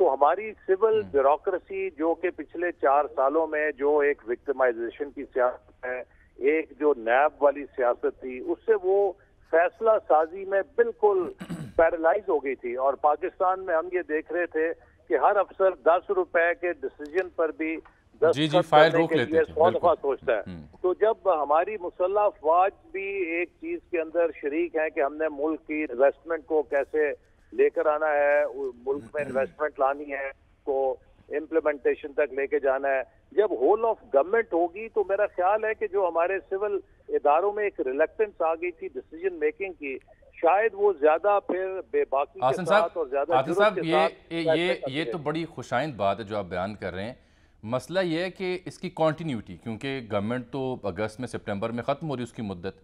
تو ہماری civil bureaucracy جو کہ پچھلے 4 سالوں میں جو ایک وکٹمائزیشن کی سیاست ہے، ایک جو نیب والی سیاست تھی، اس سے وہ فیصلہ سازی میں بالکل پیرالائز ہو گئی تھی. اور پاکستان میں ہم یہ دیکھ رہے تھے کہ ہر افسر 10 روپے کے ڈیسیجن پر بھی دستخط کرنے کے لیے 100 دفعہ سوچتا ہے. تو جب ہماری مسلح افواج بھی ایک چیز کے اندر شریک ہیں کہ ہم نے ملک کی انویسٹمنٹ کو کیسے لے کر آنا ہے، ملک میں انویسٹمنٹ لانی ہے، کو امپلیمنٹیشن تک لے کے جانا ہے، جب ہول آف گورنمنٹ ہوگی تو میرا خیال ہے کہ جو ہمارے سول اداروں میں ایک ریلیکٹنس آ گئی تھی ڈیسیجن میکنگ کی، شاید وہ زیادہ پھر بے باکی کے ساتھ اور زیادہ جرأت کے ساتھ یہ تو بڑی خوشائند بات ہے جو آپ بیان کر رہے ہیں. مسئلہ یہ ہے کہ اس کی کنٹینیوٹی، کیونکہ گورنمنٹ تو اگست میں سپٹمبر میں ختم ہو رہی اس کی مدت،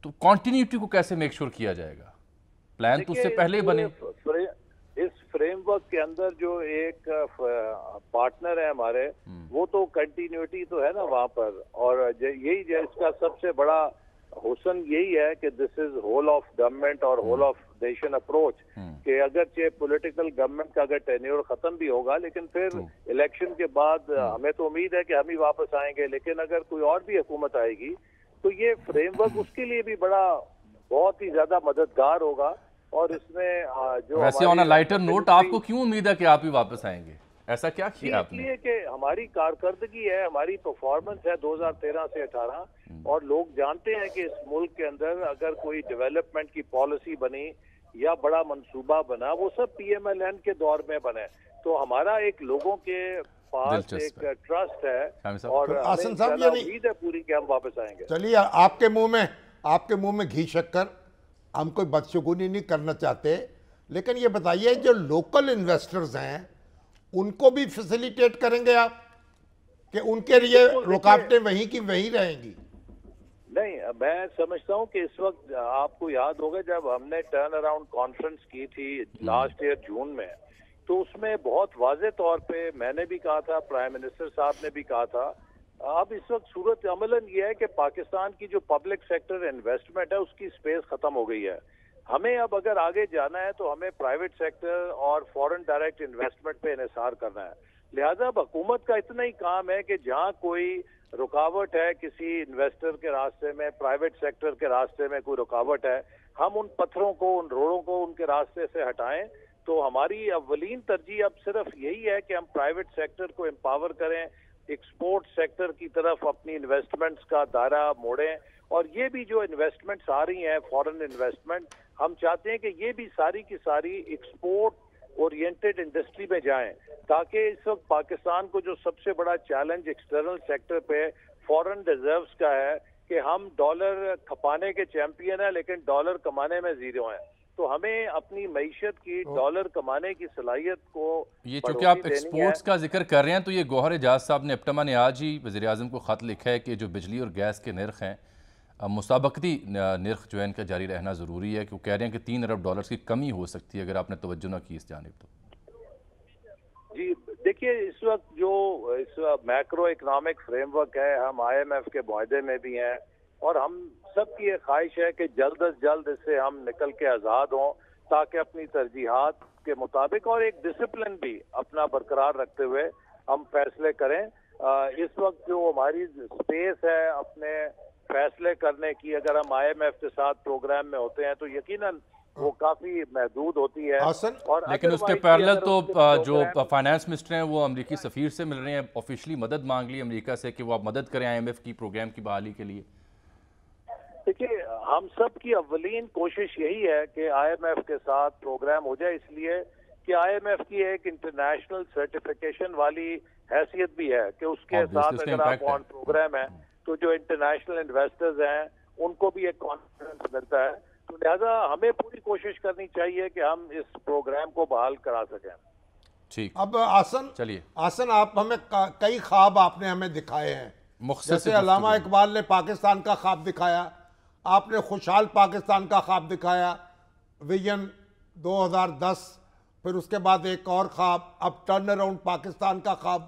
تو کنٹینیوٹی کو کیسے میک شور کیا جائے گا؟ پلان تو اس سے پہلے ہی بنے. اس فریم ورک کے اندر جو ایک پارٹنر ہے ہمارے، وہ تو کنٹینیوٹی تو ہے نا وہاں پر. اور یہی اس کا سب سے بڑا حسن یہی ہے کہ دس از ہول آف گورنمنٹ اور ہول آف نیشن اپروچ، کہ اگرچہ پولیٹیکل گورنمنٹ کا اگر ٹینیور ختم بھی ہوگا لیکن پھر الیکشن کے بعد ہمیں تو امید ہے کہ ہم ہی واپس آئیں گے، لیکن اگر کوئی اور بھی حکومت آئے گی تو یہ فریم ورک اس کے لیے بھی بہت ہی زیادہ مددگار ہوگا. اور اس میں جو ویسے آن اے لائٹر نوٹ آپ کو کیوں امید ہے کہ آپ ہی واپس آئیں گے؟ ایسا کیا کیا آپ نے؟ اس لیے کہ ہماری کارکردگی ہے، ہماری پرفارمنس ہے 2013 سے 18، اور لوگ جانتے ہیں کہ اس ملک کے اندر اگر کوئی ڈیولپمنٹ کی پالیسی بنی یا بڑا منصوبہ بنا، وہ سب پی ایم ایل این کے دور میں بنے. تو ہمارا ایک لوگوں کے پاس ایک ٹرسٹ ہے اور امید ہے پوری کہ ہم واپس آئیں گے. چلیے، آپ کے منہ میں گھی شکر، ہم کوئی بدشگونی نہیں کرنا چاہتے، لیکن یہ بتائیے جو لوکل انویسٹرز ہیں ان کو بھی فیسیلیٹیٹ کریں گے آپ کہ ان کے لیے رکاوٹیں وہیں کی وہیں رہیں گی؟ نہیں، میں سمجھتا ہوں کہ اس وقت آپ کو یاد ہوگا جب ہم نے ٹرن اراؤنڈ کانفرنس کی تھی لاسٹ ایئر جون میں، تو اس میں بہت واضح طور پہ میں نے بھی کہا تھا، پرائم منسٹر صاحب نے بھی کہا تھا، اب اس وقت صورت عملاً یہ ہے کہ پاکستان کی جو پبلک سیکٹر انویسٹمنٹ ہے اس کی سپیس ختم ہو گئی ہے. ہمیں اب اگر آگے جانا ہے تو ہمیں پرائیویٹ سیکٹر اور فورن ڈائریکٹ انویسٹمنٹ پہ انحصار کرنا ہے. لہذا اب حکومت کا اتنا ہی کام ہے کہ جہاں کوئی رکاوٹ ہے کسی انویسٹر کے راستے میں، پرائیویٹ سیکٹر کے راستے میں کوئی رکاوٹ ہے، ہم ان پتھروں کو، ان روڑوں کو ان کے راستے سے ہٹائیں. تو ہماری اولین ترجیح اب صرف یہی ہے کہ ہم پرائیویٹ سیکٹر کو امپاور کریں، ایکسپورٹ سیکٹر کی طرف اپنی انویسٹمنٹس کا دائرہ موڑیں. اور یہ بھی جو انویسٹمنٹس آ رہی ہیں فورن انویسٹمنٹ، ہم چاہتے ہیں کہ یہ بھی ساری کی ساری ایکسپورٹ اورینٹڈ انڈسٹری میں جائیں، تاکہ اس وقت پاکستان کو جو سب سے بڑا چیلنج ایکسٹرنل سیکٹر پہ فورن ریزروز کا ہے کہ ہم ڈالر کھپانے کے چیمپئن ہیں لیکن ڈالر کمانے میں زیرو ہیں. تو ہمیں اپنی معیشت کی ڈالر کمانے کی صلاحیت کو یہ چونکہ آپ ایکسپورٹس کا ذکر کر رہے ہیں تو یہ گوہر اعجاز صاحب نے اپٹما نے آج ہی وزیر اعظم کو خط لکھا ہے کہ جو بجلی اور گیس کے نرخ ہیں مسابقتی نرخ جو ہے ان کا جاری رہنا ضروری ہے، کیوں کہہ رہے ہیں کہ 3 ارب ڈالرز کی کمی ہو سکتی ہے اگر آپ نے توجہ نہ کی اس جانب. تو جی دیکھیے، اس وقت جو میکرو اکنامک فریم ورک ہے، ہم آئی ایم ایف کے معاہدے میں بھی ہیں اور ہم سب کی یہ خواہش ہے کہ جلد از جلد اس سے ہم نکل کے آزاد ہوں تاکہ اپنی ترجیحات کے مطابق اور ایک ڈسپلن بھی اپنا برقرار رکھتے ہوئے ہم فیصلے کریں. اس وقت جو ہماری سپیس ہے اپنے فیصلے کرنے کی، اگر ہم آئی ایم ایف کے ساتھ پروگرام میں ہوتے ہیں تو یقیناً وہ کافی محدود ہوتی ہے. لیکن اس کے پیرلل تو جو فائنانس منسٹر ہیں وہ امریکی سفیر سے مل رہے ہیں، آفیشلی مدد مانگ لی امریکہ سے کہ وہ آپ مدد کریں آئی ایم ایف کی پروگرام کی بحالی کے لیے. دیکھیے، ہم سب کی اولین کوشش یہی ہے کہ آئی ایم ایف کے ساتھ پروگرام ہو جائے، اس لیے کہ آئی ایم ایف کی ایک انٹرنیشنل سرٹیفیکیشن والی حیثیت بھی ہے کہ اس کے ساتھ اگر آپ آن پروگرام ہیں تو جو انٹرنیشنل انویسٹرز ہیں ان کو بھی ایک کانفیڈنس ملتا ہے. تو لہذا ہمیں پوری کوشش کرنی چاہیے کہ ہم اس پروگرام کو بحال کرا سکیں. ٹھیک. اب آسن آپ ہمیں کئی خواب آپ نے ہمیں دکھائے ہیں، جیسے علامہ اقبال نے پاکستان کا خواب دکھایا، آپ نے خوشحال پاکستان کا خواب دکھایا، ویژن 2010، پھر اس کے بعد ایک اور خواب، اب ٹرن اراؤنڈ پاکستان کا خواب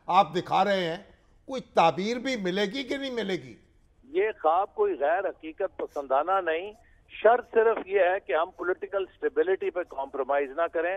آپ دکھا رہے ہیں. کوئی تعبیر بھی ملے گی کہ نہیں ملے گی؟ یہ خواب کوئی غیر حقیقت پسندانہ نہیں، شرط صرف یہ ہے کہ ہم پولیٹیکل سٹیبلٹی پہ کمپرومائز نہ کریں.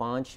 5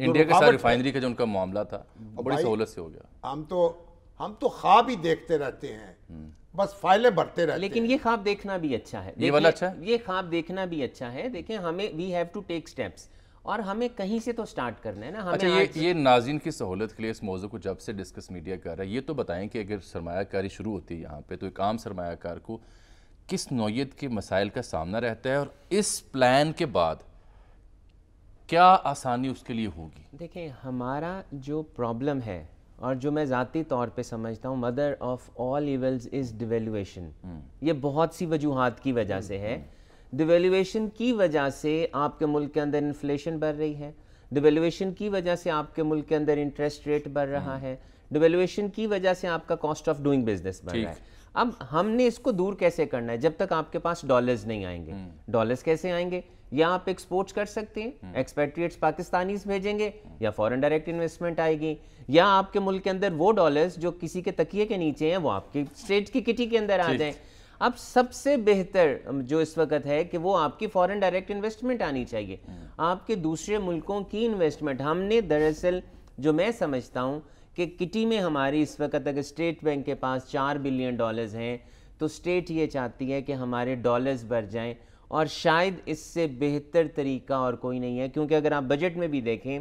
انڈیا کے ساتھ ریفائنری کا جو ان کا معاملہ تھا بڑی سہولت سے ہو گیا. ہم تو خواب ہی دیکھتے رہتے ہیں, بس فائلیں بھرتے رہتے ہیں. لیکن یہ خواب دیکھنا بھی اچھا ہے, یہ والا اچھا ہے, یہ خواب دیکھنا بھی اچھا ہے. دیکھیں ہمیں we have to take steps, اور ہمیں کہیں سے تو سٹارٹ کرنا ہے نا. اچھا یہ ناظرین کی سہولت کے لیے اس موضوع کو جب سے ڈسکس میڈیا کر رہا ہے, یہ تو بتائیں کہ اگر سرمایہ کاری شروع ہوتی ہے یہاں پہ تو ایک عام سرمایہ کار کو کس نوعیت کے مسائل کا سامنا رہتا ہے, اور اس پلان کے بعد کیا آسانی اس کے لیے ہوگی؟ دیکھیں ہمارا جو پرابلم ہے, اور جو میں ذاتی طور پہ سمجھتا ہوں mother of all evils is devolution, یہ بہت سی وجوہات کی وجہ سے ہے. ڈیویلویشن کی وجہ سے آپ کے ملک کے اندر انفلیشن بڑھ رہی ہے, ڈیویلویشن کی وجہ سے آپ کے ملک کے اندر انٹرسٹ ریٹ بڑھ رہا ہے, ڈیویلویشن کی وجہ سے آپ کا کاسٹ آف ڈوئنگ بزنس بڑھ رہا ہے. اب ہم نے اس کو دور کیسے کرنا ہے؟ جب تک آپ کے پاس ڈالرز نہیں آئیں گے. ڈالرز کیسے آئیں گے؟ یا آپ ایکسپورٹ کر سکتے ہیں, ایکسپیٹریٹس پاکستانیز بھیجیں گے, یا فورن ڈائریکٹ انویسٹمنٹ آئے گی, یا آپ کے ملک کے اندر وہ ڈالرز جو کسی کے تکیے کے نیچے ہیں وہ آپ کی اسٹیٹ کی کٹی کے اندر آ جائیں. اب سب سے بہتر جو اس وقت ہے کہ وہ آپ کی فورن ڈائریکٹ انویسٹمنٹ آنی چاہیے, آپ کے دوسرے ملکوں کی انویسٹمنٹ. ہم نے دراصل جو میں سمجھتا ہوں کہ کٹی میں ہماری اس وقت اگر اسٹیٹ بینک کے پاس $4 بلین ہیں تو اسٹیٹ یہ چاہتی ہے کہ ہمارے ڈالرز بڑھ جائیں, اور شاید اس سے بہتر طریقہ اور کوئی نہیں ہے. کیونکہ اگر آپ بجٹ میں بھی دیکھیں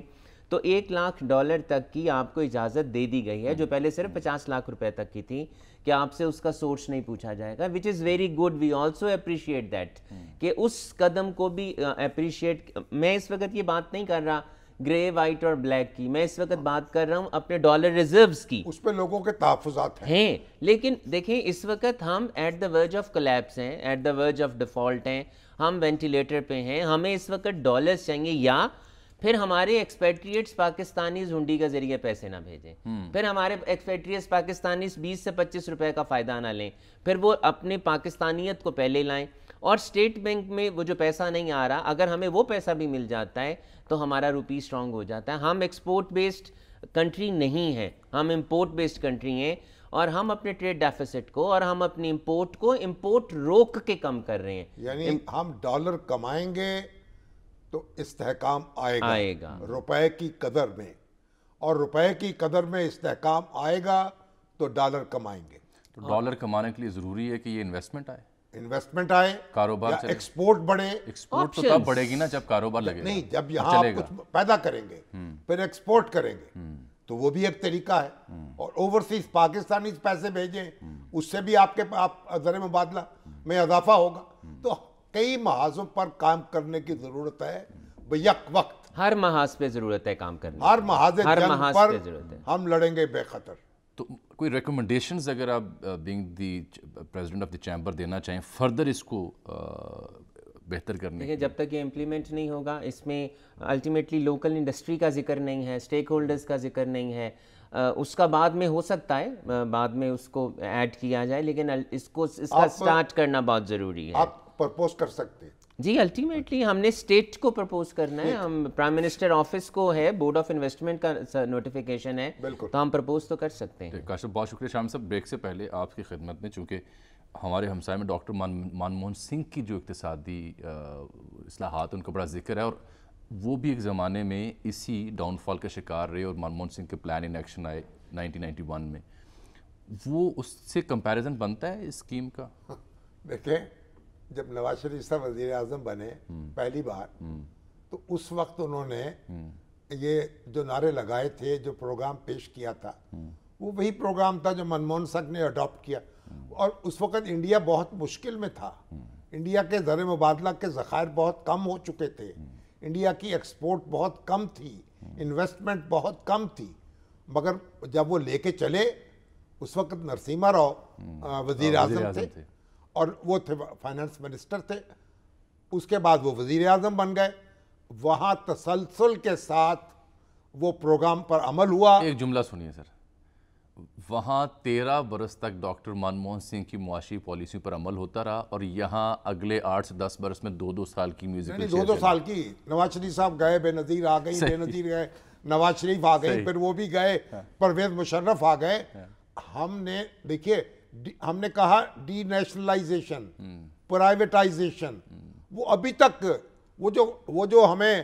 تو $1 لاکھ تک کی آپ کو اجازت دے دی گئی ہے, جو پہلے صرف 50 لاکھ روپے تک کی تھی, کہ آپ سے اس کا سورس نہیں پوچھا جائے گا, which is very good. We also appreciate that, کہ اس قدم کو بھی اپریشیٹ. میں اس وقت یہ بات نہیں کر رہا گرے وائٹ اور بلیک کی, میں اس وقت بات کر رہا ہوں اپنے ڈالر ریزروز کی. اس پہ لوگوں کے تحفظات ہیں, لیکن دیکھیں اس وقت ہم ایٹ دا ورج آف کولیپس ہیں, ایٹ دا ورج آف ڈیفالٹ ہیں, ہم وینٹیلیٹر پہ ہیں. ہمیں اس وقت ڈالرز چاہیے, یا پھر ہمارے ایکسپیٹریٹس پاکستانیز ہنڈی کے ذریعے پیسے نہ بھیجیں, پھر ہمارے ایکسپیٹریٹس پاکستانیز 20 سے 25 روپے کا فائدہ نہ لیں, پھر وہ اپنے پاکستانیت کو پہلے لائیں. اور اسٹیٹ بینک میں وہ جو پیسہ نہیں آ رہا, اگر ہمیں وہ پیسہ بھی مل جاتا ہے تو ہمارا روپی اسٹرانگ ہو جاتا ہے. ہم ایکسپورٹ بیسڈ کنٹری نہیں ہیں, ہم امپورٹ بیسڈ کنٹری ہیں, اور ہم اپنے ٹریڈ ڈیفیسٹ کو اور ہم اپنی امپورٹ روک کے کم کر رہے ہیں. یعنی ہم ڈالر کمائیں گے تو استحکام آئے گا روپے کی قدر میں, اور روپے کی قدر میں استحکام آئے گا تو ڈالر کمائیں گے. تو ڈالر کمانے کے لیے ضروری ہے کہ یہ انویسٹمنٹ آئے, کاروبار چلے, ایکسپورٹ بڑھے. ایکسپورٹ تو تب بڑھے گی نا جب کاروبار لگے, نہیں جب یہاں کچھ پیدا کریں گے پھر ایکسپورٹ کریں گے, تو وہ بھی ایک طریقہ ہے. اور اوورسیز پاکستانی پیسے بھیجیں, اس سے بھی آپ کے زر مبادلہ میں اضافہ ہوگا. تو کئی محاذوں پر کام کرنے کی ضرورت ہے بیک وقت. ہر محاذ پہ ضرورت ہے کام کرنے, ہر محاذ جنگ پر ضرورت ہے. ہم لڑیں گے بے خطر. تو کوئی ریکمنڈیشنز اگر آپ being the president of the chamber دینا چاہیں فردر اس کو بہتر کرنے دیکھیں, جب تک یہ امپلیمنٹ نہیں ہوگا, اس میں الٹیمیٹلی لوکل انڈسٹری کا ذکر نہیں ہے, اسٹیک ہولڈرز کا ذکر نہیں ہے, اس کا بعد میں ہو سکتا ہے, بعد میں اس کو ایڈ کیا جائے, لیکن اس کا سٹارٹ کرنا بہت ضروری ہے. آپ پرپوز کر سکتے ہیں جی, الٹیمیٹلی ہم نے اسٹیٹ کو پرپوز کرنا ہے. ہم پرائم منسٹر آفس کو ہے, بورڈ آف انویسٹمنٹ کا نوٹیفیکیشن ہے, تو ہم پرپوز تو کر سکتے ہیں. کاشف بہت شکریہ. شام صاحب, بریک سے پہلے آپ کی خدمت میں, چونکہ ہمارے ہمسائے میں ڈاکٹر منموہن سنگھ کی جو اقتصادی اصلاحات ان کا بڑا ذکر ہے, اور وہ بھی ایک زمانے میں اسی ڈاؤن فال کا شکار رہے, اور منموہن سنگھ کے پلان ان ایکشن آئے 1991 میں. وہ اس سے کمپیریزن بنتا ہے اس اسکیم کا؟ دیکھیں, جب نواز شریف صاحب وزیر اعظم بنے پہلی بار, تو اس وقت انہوں نے یہ جو نعرے لگائے تھے, جو پروگرام پیش کیا تھا, وہ وہی پروگرام تھا جو منموہن سنگھ نے اڈاپٹ کیا. اور اس وقت انڈیا بہت مشکل میں تھا, انڈیا کے زر مبادلہ کے ذخائر بہت کم ہو چکے تھے, انڈیا کی ایکسپورٹ بہت کم تھی, انویسٹمنٹ بہت کم تھی. مگر جب وہ لے کے چلے, اس وقت نرسمہا راؤ وزیر اعظم تھے, اور وہ تھے فائنانس منسٹر تھے. اس کے بعد وہ وزیر اعظم بن گئے. وہاں تسلسل کے ساتھ وہ پروگرام پر عمل ہوا. ایک جملہ سنیے سر, وہاں 13 برس تک ڈاکٹر منموہن سنگھ کی معاشی پالیسی پر عمل ہوتا رہا, اور یہاں اگلے 8 سے 10 برس میں 2-2 سال کی میوزیکل چیئر 2-2 سال کی. نواز شریف صاحب گئے, بے نظیر آ گئی, بے نظیر گئے, نواز شریف آ گئے, پھر وہ بھی گئے, پرویز مشرف آ گئے. ہم نے دیکھیے, ہم نے کہا ڈی نیشنلائزیشن, پرائیویٹائزیشن, وہ ابھی تک وہ جو ہمیں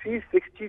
360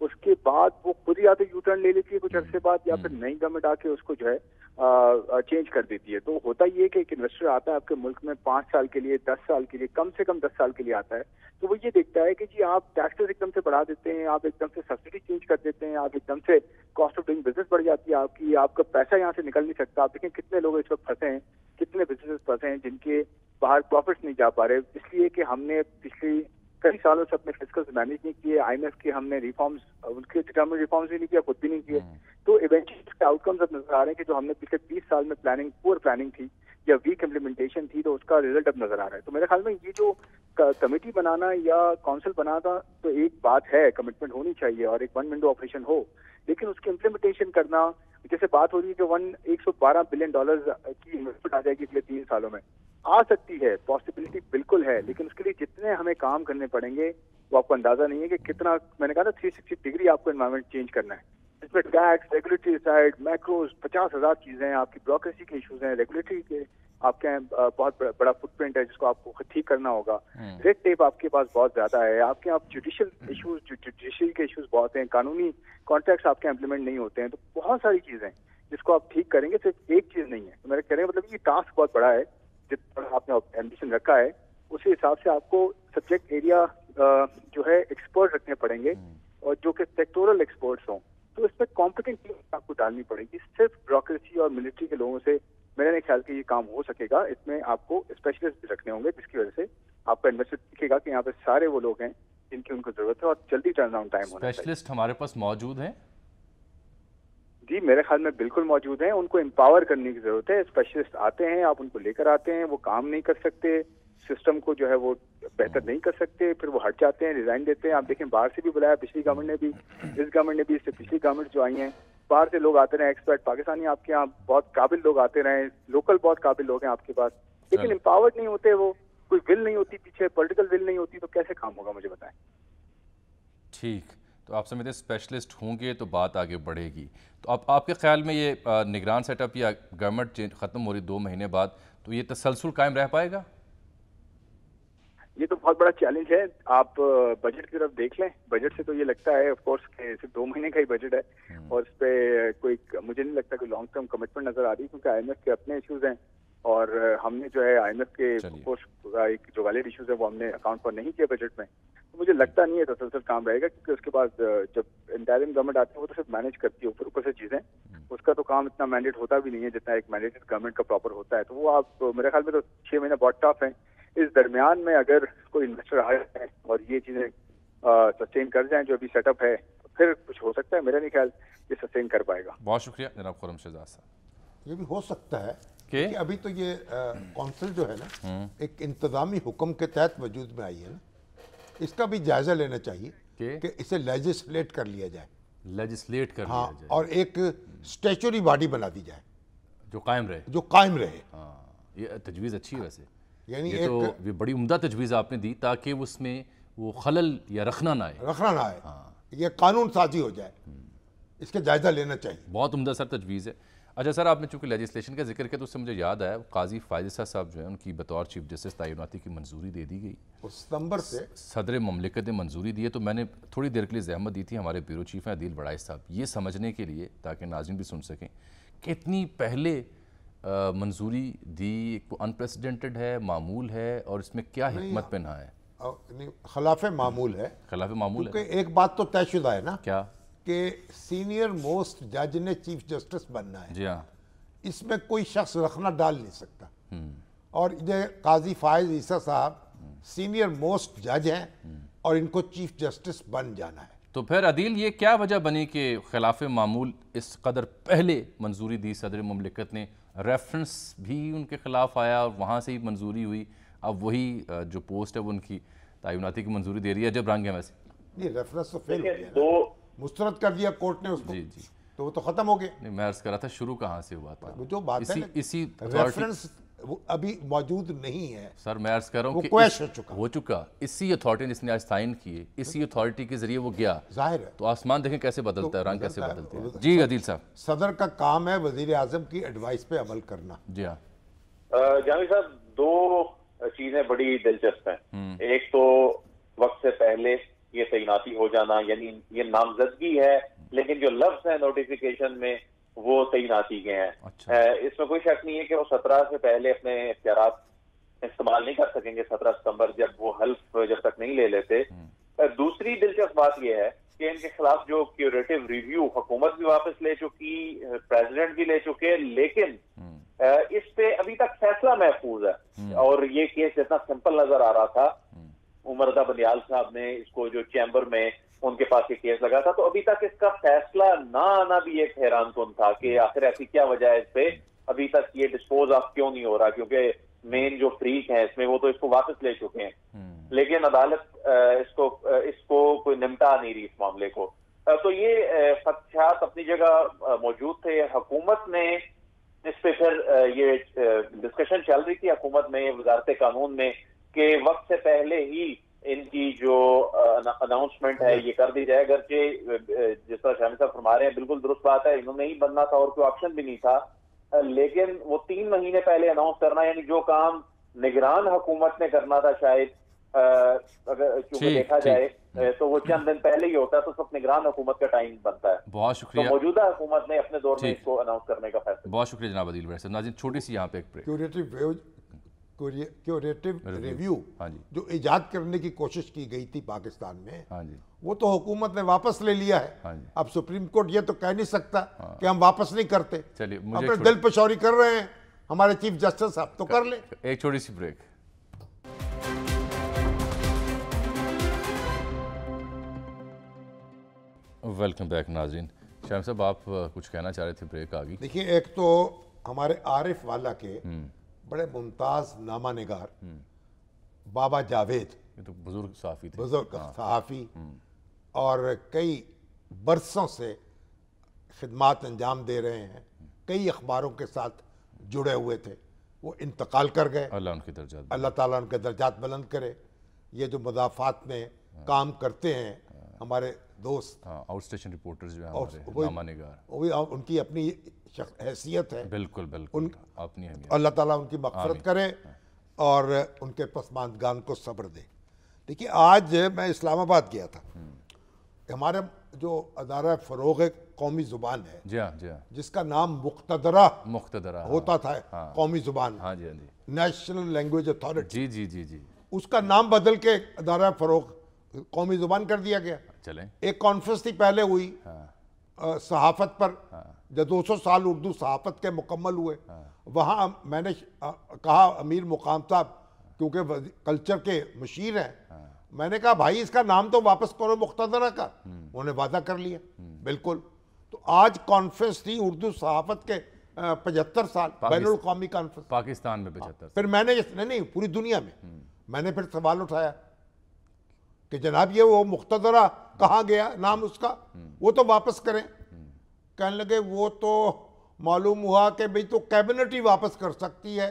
اس کے بعد وہ خود یا تو یو ٹرن لے لیتی ہے کچھ عرصے بعد, یا پھر نئی گورنمنٹ آ کے اس کو جو ہے چینج کر دیتی ہے. تو ہوتا یہ کہ ایک انویسٹر آتا ہے آپ کے ملک میں 5 سال کے لیے, 10 سال کے لیے, کم سے کم 10 سال کے لیے آتا ہے, تو وہ یہ دیکھتا ہے کہ جی آپ ٹیکسز ایک دم سے بڑھا دیتے ہیں, آپ ایک دم سے سبسڈی چینج کر دیتے ہیں, آپ ایک دم سے کاسٹ آف ڈوئنگ بزنس بڑھ جاتی ہے آپ کی, آپ کا پیسہ یہاں سے نکل نہیں سکتا. آپ دیکھیں کتنے لوگ اس وقت پھنسے ہیں, کتنے بزنس پھنسے ہیں جن کے باہر پروفٹس نہیں جا پا رہے, اس لیے کہ ہم نے پچھلی کئی سالوں سے اپنے فسکلز مینیج نہیں کیے, آئی ایم ایف کے ہم نے ریفارمز, ان کے ڈٹرمنٹ ریفارمز بھی نہیں کیا, خود بھی نہیں کیے. تو ایونچولی اس کے آؤٹ کمز اب نظر آ رہے ہیں کہ جو ہم نے پچھلے 20 سال میں پلاننگ, پور پلاننگ تھی یا ویک امپلیمنٹیشن تھی, تو اس کا ریزلٹ اب نظر آ رہا ہے. تو میرے خیال میں یہ جو کمیٹی بنانا یا کونسل بنانا تو ایک بات ہے, کمٹمنٹ ہونی چاہیے اور ایک ون ونڈو آپریشن ہو, لیکن اس کی امپلیمنٹیشن کرنا, جیسے بات ہو رہی ہے کہ $112 بلین کی انویسٹمنٹ آ جائے گی اگلے 3 سالوں میں, آ سکتی ہے, پاسبلٹی بالکل ہے, لیکن اس کے لیے جتنے ہمیں کام کرنے پڑیں گے وہ آپ کو اندازہ نہیں ہے کہ کتنا. میں نے کہا نا 360 ڈگری آپ کو انوائرمنٹ چینج کرنا ہے. اس میں ٹیکس, ریگولیٹری سائڈ, میکروز, 50,000 چیزیں ہیں, آپ کی بیوروکریسی کے ایشوز ہیں, ریگولیٹری کے آپ کے بہت بڑا فٹ پرنٹ ہے جس کو آپ کو ٹھیک کرنا ہوگا, ریڈ ٹیپ آپ کے پاس بہت زیادہ ہے, آپ کے یہاں جوڈیشل ایشوز, جوڈیشری کے ایشوز بہت ہیں, قانونی کانٹریکٹس آپ کے امپلیمنٹ نہیں ہوتے ہیں. تو بہت ساری چیزیں جس کو آپ ٹھیک کریں گے, صرف ایک چیز نہیں ہے. تو میرے کہنے کا مطلب یہ ٹاسک بہت بڑا ہے, جتنا آپ نے ایمبیشن رکھا ہے اسی حساب سے آپ کو سبجیکٹ ایریا جو ہے ایکسپرٹ رکھنے پڑیں گے, اور جو کہ سیکٹورل ایکسپرٹس ہوں. تو اس میں کمپیٹنٹ ٹیم آپ کو ڈالنی پڑے گی. صرف بیوروکریسی اور ملٹری کے لوگوں سے میرے نہیں خیال کہ یہ کام ہو سکے گا. اس میں آپ کو اسپیشلسٹ بھی رکھنے ہوں گے, جس کی وجہ سے آپ کا انویسٹر دیکھے گا کہ یہاں پہ سارے وہ لوگ ہیں جن کی ان کو ضرورت ہے اور جلدی ٹرن اراؤنڈ ٹائم ہونا چاہیے. اسپیشلسٹ ہمارے پاس موجود ہیں؟ جی میرے خیال میں بالکل موجود ہیں. ان کو امپاور کرنے کی ضرورت ہے. اسپیشلسٹ آتے ہیں, آپ ان کو لے کر آتے ہیں, وہ کام نہیں کر سکتے, سسٹم کو جو ہے وہ بہتر نہیں کر سکتے, پھر وہ ہٹ جاتے ہیں, ریزائن دیتے ہیں. آپ دیکھیں باہر سے بھی بلایا, پچھلی گورنمنٹ نے بھی, اس گورنمنٹ نے بھی, اس سے پچھلی گورنمنٹ جو آئی ہیں, باہر سے لوگ آتے رہے, ایکسپرٹ پاکستانی آپ کے یہاں بہت قابل لوگ آتے رہے, لوکل بہت قابل لوگ ہیں آپ کے پاس, لیکن امپاورڈ نہیں ہوتے, وہ کوئی ول نہیں ہوتی پیچھے, پولیٹیکل ول نہیں ہوتی, تو کیسے کام ہوگا مجھے بتائیں. ٹھیک, تو آپ سمجھتے ہیں اسپیشلسٹ ہوں گے تو بات آگے بڑھے گی. تو اب آپ کے خیال میں یہ نگران سیٹ اپ یا گورنمنٹ ختم ہو رہی 2 مہینے بعد, تو یہ تسلسل قائم رہ پائے گا؟ یہ تو بہت بڑا چیلنج ہے. آپ بجٹ کی طرف دیکھ لیں, بجٹ سے تو یہ لگتا ہے آف کورس کہ صرف 2 مہینے کا ہی بجٹ ہے, اور اس پہ کوئی مجھے نہیں لگتا کہ لانگ ٹرم کمٹمنٹ نظر آ رہی ہے, کیونکہ آئی ایم ایف کے اپنے ایشوز ہیں, اور ہم نے جو ہے آئی ایم ایف کے جو ویلڈ ایشوز ہیں وہ ہم نے اکاؤنٹ پر نہیں کیا بجٹ میں. تو مجھے لگتا نہیں ہے تسلسل کام رہے گا, کیونکہ اس کے بعد جب انٹرم گورنمنٹ آتی ہے وہ تو صرف مینیج کرتی ہے اوپر سے چیزیں, اس کا تو کام اتنا مینڈیٹ ہوتا بھی نہیں ہے جتنا ایک مینڈیٹڈ گورنمنٹ کا پراپر ہوتا ہے. تو وہ آپ میرے خیال میں تو 6 مہینے بہت ٹف ہیں. اس درمیان میں اگر کوئی انویسٹر آ جائے اور یہ چیزیں سسٹین کر جائیں جو ابھی سیٹ اپ ہے, پھر کچھ ہو سکتا ہے. میرا نہیں خیال یہ سسٹین کر پائے گا. بہت شکریہ جناب خرم شہزاد صاحب. یہ بھی ہو سکتا ہے کہ ابھی تو یہ کونسل جو ہے نا ایک انتظامی حکم کے تحت وجود میں آئی ہے نا, اس کا بھی جائزہ لینا چاہیے کہ اسے لیجسلیٹ کر لیا جائے, لیجسلیٹ کر ہاں, لیا جائے, اور ایک اسٹیچوری باڈی بنا دی جائے جو قائم رہے, جو قائم رہے. ہاں, یہ تجویز اچھی ہے ویسے, یعنی یہ تو یہ بڑی عمدہ تجویز آپ نے دی تاکہ اس میں وہ خلل یا رکھنا نہ آئے, یہ قانون سازی ہو جائے. اس کے جائزہ لینا چاہیے. بہت عمدہ سر تجویز ہے. اچھا سر, آپ نے چونکہ لیجسلیشن کا ذکر کیا تو اس سے مجھے یاد آیا, قاضی فائزہ صاحب جو ہیں ان کی بطور چیف جسٹس تعیناتی کی منظوری دے دی گئی. ستمبر سے صدر مملکت نے منظوری دی ہے. تو میں نے تھوڑی دیر کے لیے زحمت دی تھی ہمارے بیورو چیف ہیں عدیل بڑائش صاحب, یہ سمجھنے کے لیے تاکہ ناظرین بھی سن سکیں کہ اتنی پہلے منظوری دی, انپریسیڈنٹڈ ہے, معمول ہے, اور اس میں کیا حکمت پنہا ہے؟ خلاف معمول ہے. خلاف معمول ہے کیونکہ ایک بات تو طے شدہ ہے نا, کیا کہ سینئر موسٹ جج نے چیف جسٹس بننا ہے. جی ہاں, اس میں کوئی شخص رکھنا ڈال نہیں سکتا. اور یہ قاضی فائز عیسیٰ صاحب سینئر موسٹ جج ہیں اور ان کو چیف جسٹس بن جانا ہے. تو پھر عدیل یہ کیا وجہ بنی کہ خلاف معمول اس قدر پہلے منظوری دی صدر مملکت نے, ریفرنس بھی ان کے خلاف آیا اور وہاں سے ہی منظوری ہوئی, اب وہی جو پوسٹ ہے وہ ان کی تعیناتی کی منظوری دے رہی ہے. جب رنگ ہے ویسے یہ ریفرنس تو فیل ہو گیا, مسترد کر دیا کورٹ نے اس کو. جی جی, تو وہ تو ختم ہو گیا. نہیں میں عرض کر رہا تھا شروع کہاں سے ہوا تھا, جو بات ہے اسی ریفرنس ابھی موجود نہیں ہے. سر میں عرض کر رہا ہوں کہ ہو چکا, اسی اتھارٹی نے اس نے آج تعین کیے, اسی اتھارٹی کے ذریعے وہ گیا. ظاہر ہے تو آسمان دیکھیں کیسے بدلتا ہے, رنگ کیسے بدلتے ہیں. جی عدیل صاحب. صدر کا کام ہے وزیر اعظم کی ایڈوائس پہ عمل کرنا. جی ہاں جاوید صاحب, 2 چیزیں بڑی دلچسپ ہیں. ایک تو وقت سے پہلے یہ تعیناتی ہو جانا، یعنی یہ نامزدگی ہے لیکن جو لفظ ہے نوٹیفیکیشن میں وہ تعیناتی کے ہیں. اس میں کوئی شک نہیں ہے کہ وہ 17 سے پہلے اپنے اختیارات استعمال نہیں کر سکیں گے 17 ستمبر جب وہ حلف جب تک نہیں لے لیتے. دوسری دلچسپ بات یہ ہے کہ ان کے خلاف جو کیوریٹو ریویو حکومت بھی واپس لے چکی، پریزیڈنٹ بھی لے چکے، لیکن اس پہ ابھی تک فیصلہ محفوظ ہے. اور یہ کیس جتنا سمپل نظر آ رہا تھا، عمر رضا بندیال صاحب نے اس کو جو چیمبر میں ان کے پاس یہ کیس لگا تھا، تو ابھی تک اس کا فیصلہ نہ آنا بھی ایک حیران کن تھا کہ آخر ایسی کیا وجہ ہے اس پہ ابھی تک یہ ڈسپوز آف کیوں نہیں ہو رہا، کیونکہ مین جو فریق ہیں اس میں وہ تو اس کو واپس لے چکے ہیں، لیکن عدالت اس کو کوئی نمٹا نہیں رہی اس معاملے کو. تو یہ خدشات اپنی جگہ موجود تھے. حکومت نے اس پہ پھر یہ ڈسکشن چل رہی تھی حکومت میں، وزارت قانون میں، کہ وقت سے پہلے ہی ان کی جو اناؤنسمنٹ ہے یہ کر دی جائے. اگرچہ جس طرح شامی صاحب فرما رہے ہیں بالکل درست بات ہے، انہوں نے ہی بننا تھا اور کوئی آپشن بھی نہیں تھا، لیکن وہ 3 مہینے پہلے اناؤنس کرنا، یعنی جو کام نگران حکومت نے کرنا تھا شاید اگر چونکہ دیکھا جائے تو وہ چند دن پہلے ہی ہوتا ہے، تو سب نگران حکومت کا ٹائم بنتا ہے. بہت شکریہ. تو موجودہ حکومت نے اپنے دور میں اس کو اناؤنس کرنے کا فیصلہ. بہت شکریہ جناب عدیل بھائی صاحب. ناظرین چھوٹی سی یہاں پہ ایک بریک. کیوریٹو ریویو جو ایجاد کرنے کی کوشش کی گئی تھی پاکستان میں، وہ تو حکومت نے واپس لے لیا ہے. اب سپریم کورٹ یہ تو کہہ نہیں سکتا کہ ہم واپس نہیں کرتے. اپنے دل پہ شوری کر رہے ہیں ہمارے چیف جسٹس صاحب، تو کر لیں. ایک چھوٹی سی بریک. ویلکم بیک ناظرین. شاہم صاحب آپ کچھ کہنا چاہ رہے تھے، بریک آ گئی. دیکھیے، ایک تو ہمارے عارف والا کے بڑے ممتاز نامہ نگار بابا جاوید، یہ تو بزرگ صحافی تھے، بزرگ صحافی، اور کئی برسوں سے خدمات انجام دے رہے ہیں، کئی اخباروں کے ساتھ جڑے ہوئے تھے. وہ انتقال کر گئے. اللہ ان کے درجات، اللہ تعالیٰ ان کے درجات بلند کرے. یہ جو مضافات میں کام کرتے ہیں ہمارے دوست، آؤٹ اسٹیشن رپورٹرز جو ہیں ہمارے نامہ نگار، ان کی اپنی حیثیت ہے. بالکل بالکل اپنی اہمیت. اللہ تعالیٰ ان کی مغفرت کرے اور ان کے پسماندگان کو صبر دے. دیکھیے، آج میں اسلام آباد گیا تھا. ہمارا جو ادارہ فروغ قومی زبان ہے، جی ہاں جی ہاں، جس کا نام مقتدرہ ہوتا تھا، قومی زبان، نیشنل لینگویج اتھارٹی، جی جی جی، اس کا نام بدل کے ادارہ فروغ قومی زبان کر دیا گیا. چلیں، ایک کانفرنس تھی پہلے ہوئی صحافت پر، جب 200 سال اردو صحافت کے مکمل ہوئے. وہاں میں نے کہا، امیر مقام صاحب کیونکہ کلچر کے مشیر ہیں، میں نے کہا بھائی اس کا نام تو واپس کرو مقتدرہ کا. انہوں نے وعدہ کر لیا. بالکل. تو آج کانفرنس تھی اردو صحافت کے 75 سال، بین الاقوامی کانفرنس پاکستان میں 75. پھر میں نے نہیں پوری دنیا میں نے پھر سوال اٹھایا کہ جناب یہ وہ مقتدرہ کہاں گیا نام اس کا، وہ تو واپس کریں. کہنے لگے وہ تو معلوم ہوا کہ بھئی تو کیبنٹ ہی واپس کر سکتی ہے.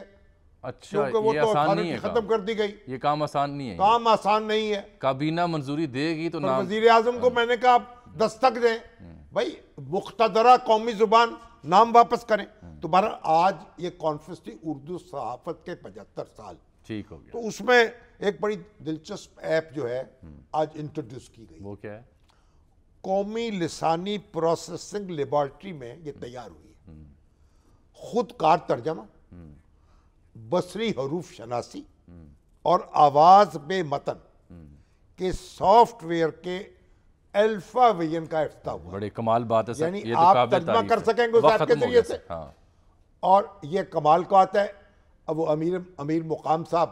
اچھا، یہ آسان نہیں ہے، ختم کر دی گئی. یہ کام آسان نہیں ہے، کام آسان نہیں ہے. کابینہ منظوری دے گی تو نام. وزیر اعظم کو میں نے کہا آپ دستک دیں، بھائی مقتدرہ قومی زبان نام واپس کریں. تو بہرحال آج یہ کانفرنس تھی اردو صحافت کے 75 سال. ٹھیک ہو گیا. تو اس میں ایک بڑی دلچسپ ایپ جو ہے آج انٹروڈیوس کی گئی. وہ کیا ہے؟ قومی لسانی پروسیسنگ لیبارٹری میں یہ تیار ہوئی ہے. خود کار ترجمہ، بصری حروف شناسی اور آواز بے متن کے سافٹ ویئر کے الفا ویژن کا افتتاح ہوا. بڑے کمال بات ہے، یعنی آپ ترجمہ کر سکیں گے اس ایپ کے ذریعے سے. اور یہ کمال کو آتا ہے. اب وہ امیر مقام صاحب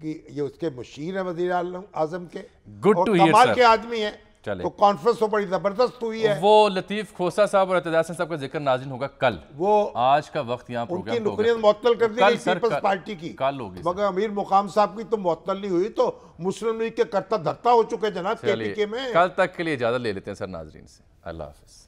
کی یہ اس کے مشیر ہیں وزیر اعظم کے، اور کمال کے آدمی ہیں. تو کانفرنس تو بڑی زبردست ہوئی ہے. وہ لطیف کھوسا صاحب اور اعتدال صاحب کا ذکر ناظرین ہوگا کل. وہ آج کا وقت یہاں ان کی نوکریاں معطل کر دی گئی پیپلز پارٹی کی، کل ہوگی. مگر امیر مقام صاحب کی تو معطل نہیں ہوئی، تو مسلم لیگ کے کرتا دھرتا ہو چکے جناب کے پی کے میں. کل تک کے لیے اجازت لے لیتے ہیں سر ناظرین سے. اللہ حافظ.